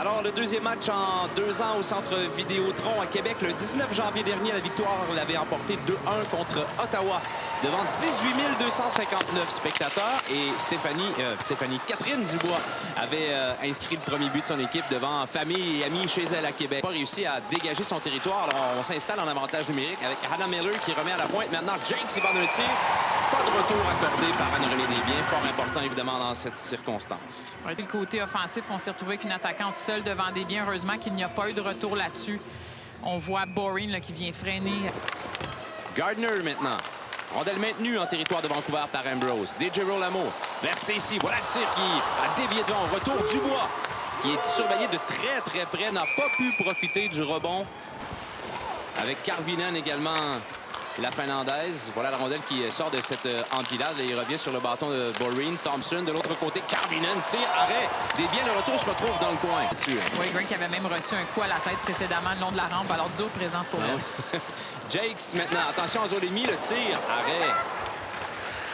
Alors, le deuxième match en 2 ans au Centre Vidéotron à Québec. Le 19 janvier dernier, la victoire l'avait emporté 2-1 contre Ottawa devant 18 259 spectateurs. Et Catherine Dubois avait inscrit le premier but de son équipe devant famille et amis chez elle à Québec. Pas réussi à dégager son territoire. Alors, on s'installe en avantage numérique avec Hannah Miller qui remet à la pointe. Maintenant, Jake s'y bat un tir. Pas de retour accordé par Anne-Renée Desbiens. Fort important, évidemment, dans cette circonstance. Ouais, le côté offensif, on s'est retrouvé avec une attaquante seule devant Desbiens. Heureusement qu'il n'y a pas eu de retour là-dessus. On voit Boring là, qui vient freiner. Gardner maintenant. Rondelle maintenue en territoire de Vancouver par Ambrose. DJ Rolamo vers Stacy. Voilà le tir qui a dévié devant. Retour Dubois qui est surveillé de très près. N'a pas pu profiter du rebond. Avec Karvinen également, la Finlandaise. Voilà la rondelle qui sort de cette empilade. Il revient sur le bâton de Boring. Thompson de l'autre côté. Karvinen tire, arrêt. Desbiens, le retour se retrouve dans le coin. Oui, Grant qui avait même reçu un coup à la tête précédemment le long de la rampe. Alors, dur présence pour elle. Jakes maintenant. Attention en zone ennemie. Le tir, arrêt.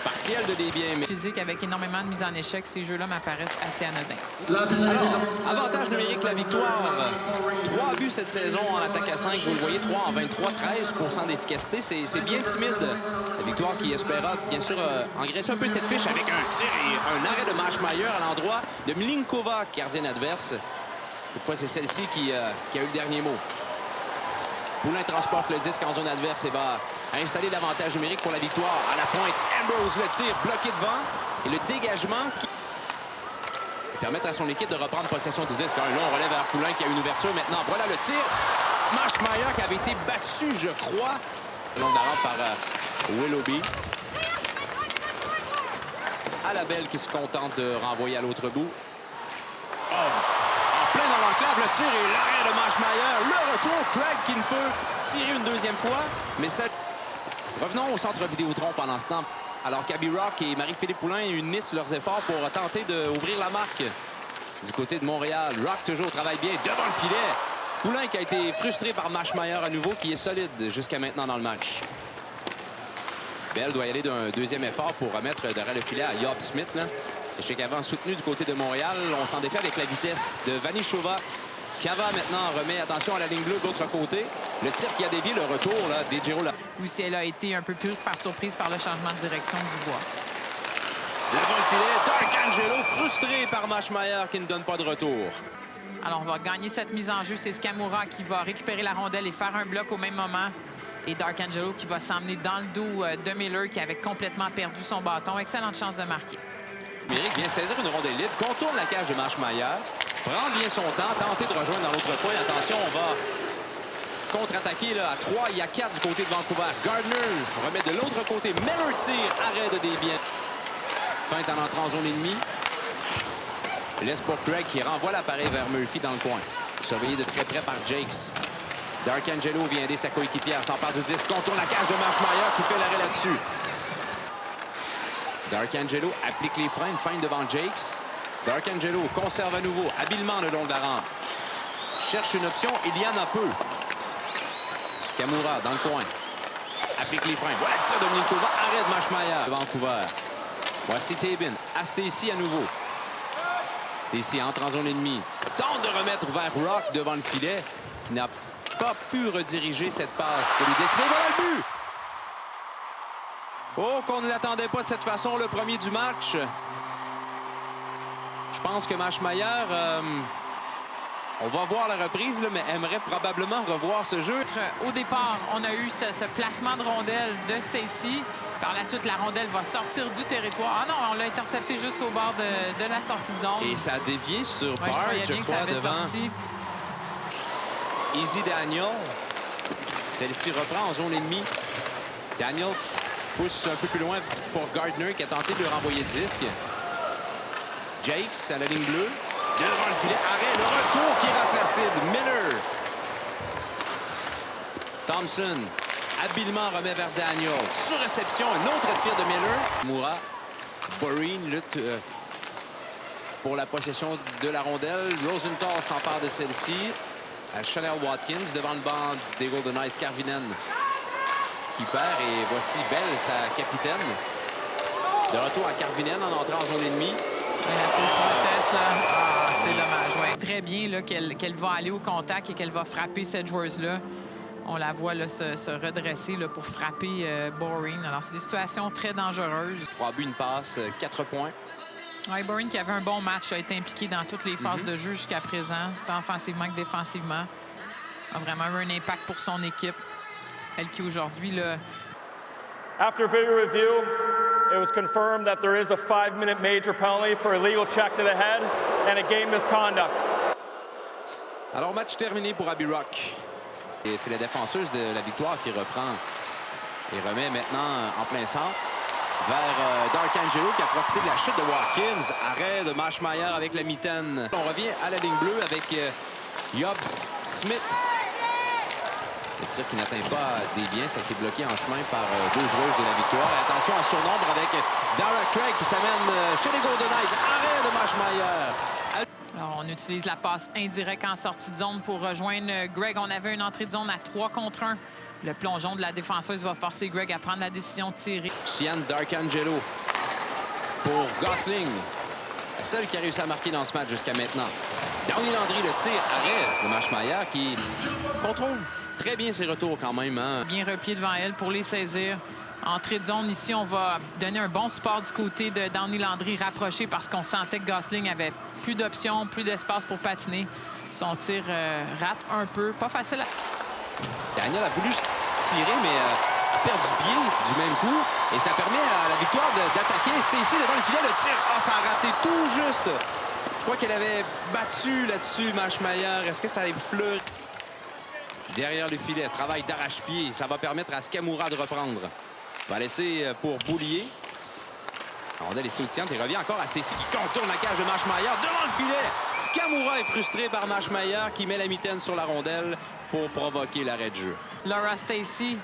Partiel de Desbiens. Mais... Physique avec énormément de mise en échec. Ces jeux-là m'apparaissent assez anodins. Alors, avantage numérique, la victoire. 3 buts cette saison en attaque à 5. Vous le voyez, 3 en 23, 13% d'efficacité. C'est bien timide. La victoire qui espéra, bien sûr, engraisser un peu cette fiche avec un tir et un arrêt de Maschmeyer à l'endroit de Mlinkova, gardienne adverse. Cette fois, c'est celle-ci qui a eu le dernier mot. Poulin transporte le disque en zone adverse et va installer l'avantage numérique pour la victoire. À la pointe, Ambrose le tir bloqué devant. Et le dégagement qui permet à son équipe de reprendre possession du disque. Un long relève vers Poulin qui a une ouverture maintenant. Voilà le tir. Maschmeyer qui avait été battu, je crois, le long de la rampe par Willoughby. À la belle qui se contente de renvoyer à l'autre bout. Plein dans l'enclave, le tir et l'arrêt de Maschmeyer. Le retour, Craig qui ne peut tirer une deuxième fois. Mais ça... Revenons au Centre Vidéotron pendant ce temps. Alors qu'Abby Rock et Marie-Philippe Poulin unissent leurs efforts pour tenter d'ouvrir la marque. Du côté de Montréal, Rock toujours travaille bien devant le filet. Poulin qui a été frustré par Maschmeyer à nouveau, qui est solide jusqu'à maintenant dans le match. Bell doit y aller d'un deuxième effort pour remettre derrière le filet à Job Smith. Là. Échec avant soutenu du côté de Montréal. On s'en défait avec la vitesse de Vanichova. Cava maintenant remet attention à la ligne bleue de l'autre côté. Le tir qui a dévié, le retour là, DJ Rolamo. Oui, si elle a été un peu plus par surprise par le changement de direction du bois. Devant le filet, Darkangelo frustré par Maschmeyer qui ne donne pas de retour. Alors, on va gagner cette mise en jeu. C'est Skamura qui va récupérer la rondelle et faire un bloc au même moment. Et Darkangelo qui va s'emmener dans le dos de Miller qui avait complètement perdu son bâton. Excellente chance de marquer. Méric vient saisir une rondelle libre, contourne la cage de Maschmeyer, prend bien son temps, tenter de rejoindre dans l'autre coin. Attention, on va contre-attaquer à 3. Il y a 4 du côté de Vancouver. Gardner remet de l'autre côté. Miller tire, arrêt de Desbiens. Feinte en entrant en zone ennemie. Laisse pour Craig qui renvoie l'appareil vers Murphy dans le coin. Surveillé de très près par Jakes. Darkangelo vient aider sa coéquipière, s'empare du disque, contourne la cage de Maschmeyer qui fait l'arrêt là-dessus. Darkangelo applique les freins, feinte devant Jakes. Darkangelo conserve à nouveau habilement le long de la rampe. Cherche une option, il y en a peu. Skamura dans le coin. Applique les freins. Voilà le tir de Mlinkova, arrêt de Maschmeyer de Vancouver. Voici Tabin, à Stacy à nouveau. Stacy entre en zone ennemie. Tente de remettre vers Rock devant le filet. Qui n'a pas pu rediriger cette passe que lui destinait. Voilà le but! Oh, qu'on ne l'attendait pas de cette façon, le premier du match. Je pense que Maschmeyer, on va voir la reprise, là, mais aimerait probablement revoir ce jeu. Au départ, on a eu ce placement de rondelle de Stacy. Par la suite, la rondelle va sortir du territoire. Ah non, on l'a intercepté juste au bord de la sortie de zone. Et ça a dévié sur Bard, je crois, devant. Sorti. Easy Daniel. Celle-ci reprend en zone ennemie. Daniel pousse un peu plus loin pour Gardner qui a tenté de lui renvoyer le disque. Jakes à la ligne bleue. Devant le filet. Arrêt. Le retour qui rate la cible. Miller. Thompson habilement remet vers Daniel. Sur réception, un autre tir de Miller. Moura. Boring lutte pour la possession de la rondelle. Rosenthal s'empare de celle-ci. À Chanel Watkins devant le banc des Golden Knights. Karvinen qui perd. Et voici Bell, sa capitaine. De retour à Karvinen en entrant en zone ennemie. C'est dommage. Ouais. Très très bien là, qu'elle va aller au contact et qu'elle va frapper cette joueuse-là. On la voit là, se redresser là, pour frapper Boring. Alors, c'est des situations très dangereuses. 3 buts, une passe, 4 points. Oui, Boring qui avait un bon match, a été impliqué dans toutes les phases de jeu jusqu'à présent, tant offensivement que défensivement. A vraiment eu un impact pour son équipe. Elle qui aujourd'hui... là... After video review, it was confirmed that there is a 5-minute major penalty for illegal check to the head and a game misconduct. Alors, match terminé pour Abby Rock. Et c'est la défenseuse de la victoire qui reprend et remet maintenant en plein centre vers Dark Angelo qui a profité de la chute de Watkins. Arrêt de Maschmeyer avec la mitaine. On revient à la ligne bleue avec Job Smith. Le tir qui n'atteint pas des biens, ça a été bloqué en chemin par 2 joueuses de la victoire. Et attention à surnombre avec Dara Craig qui s'amène chez les Golden Knights. Arrêt de Maschmeyer. Alors, on utilise la passe indirecte en sortie de zone pour rejoindre Greg. On avait une entrée de zone à 3 contre 1. Le plongeon de la défenseuse va forcer Greg à prendre la décision de tirer. Sian Darkangelo pour Gosling. La seule qui a réussi à marquer dans ce match jusqu'à maintenant. Downey Landry, le tir, arrêt de Maschmeyer qui contrôle très bien ses retours quand même. Hein? Bien replié devant elle pour les saisir. Entrée de zone ici, on va donner un bon support du côté de Downey Landry rapproché parce qu'on sentait que Gosling avait plus d'options, plus d'espace pour patiner. Son tir rate un peu. Pas facile à... Daniel a voulu tirer, mais a perdu pied du même coup. Et ça permet à la victoire d'attaquer. C'était ici devant le filet. Le tir, ça a raté tout juste. Je crois qu'elle avait battu là-dessus Maschmeyer. Est-ce que ça a effleuré? Derrière le filet, travail d'arrache-pied. Ça va permettre à Skamura de reprendre. Va laisser pour Boulier. La rondelle est sautillante et revient encore à Stacy qui contourne la cage de Maschmeyer devant le filet. Skamura est frustré par Maschmeyer qui met la mitaine sur la rondelle pour provoquer l'arrêt de jeu. Laura Stacy,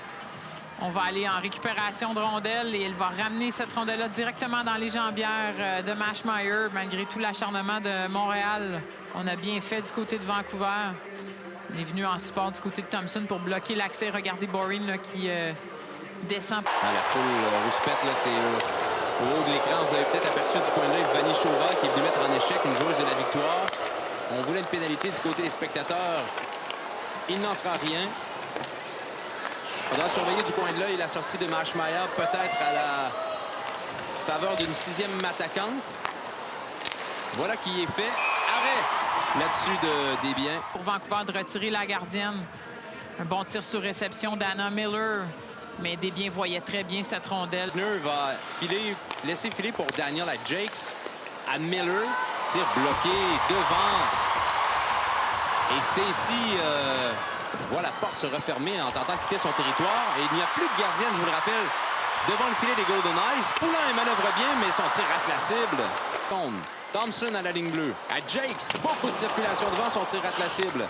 on va aller en récupération de rondelle et elle va ramener cette rondelle-là directement dans les jambières de Maschmeyer. Malgré tout l'acharnement de Montréal, on a bien fait du côté de Vancouver. On est venu en support du côté de Thompson pour bloquer l'accès. Regardez Boring là, qui descend. Ah, la foule rouspète, là, c'est au haut de l'écran. Vous avez peut-être aperçu du coin de l'œil Vanny Chauva qui est venu mettre en échec une joueuse de la victoire. On voulait une pénalité du côté des spectateurs. Il n'en sera rien. Il faudra surveiller du coin de l'œil la sortie de Maschmeyer, peut-être à la faveur d'une 6e attaquante. Voilà qui est fait. Arrêt là-dessus de Desbiens. Pour Vancouver de retirer la gardienne. Un bon tir sur réception d'Anna Miller. Mais Desbiens voyait très bien cette rondelle. Miller va laisser filer pour Daniel à Jakes. À Miller. Tir bloqué devant. Et Stacy voit la porte se refermer en tentant quitter son territoire. Et il n'y a plus de gardienne, je vous le rappelle, devant le filet des Golden Knights. Poulain manœuvre bien, mais son tir rate la cible. Thompson à la ligne bleue. À Jakes, beaucoup de circulation devant, son tir rate la cible.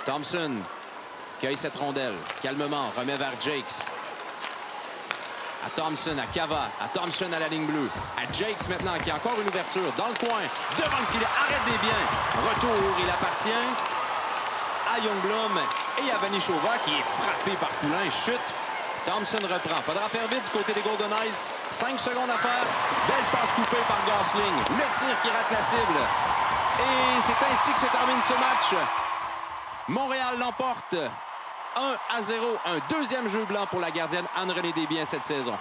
Thompson cueille cette rondelle. Calmement, remet vers Jakes. À Thompson, à Cava, à Thompson à la ligne bleue. À Jakes maintenant, qui a encore une ouverture dans le coin, devant le filet, arrête des biens. Retour, il appartient à Youngblom et à Vanny Chauva, qui est frappé par Poulain. Chute. Thompson reprend. Faudra faire vite du côté des Golden Knights. 5 secondes à faire. Belle passe coupée par Gosling. Le tir qui rate la cible. Et c'est ainsi que se termine ce match. Montréal l'emporte 1-0. Un deuxième jeu blanc pour la gardienne Anne-Renée Desbiens cette saison.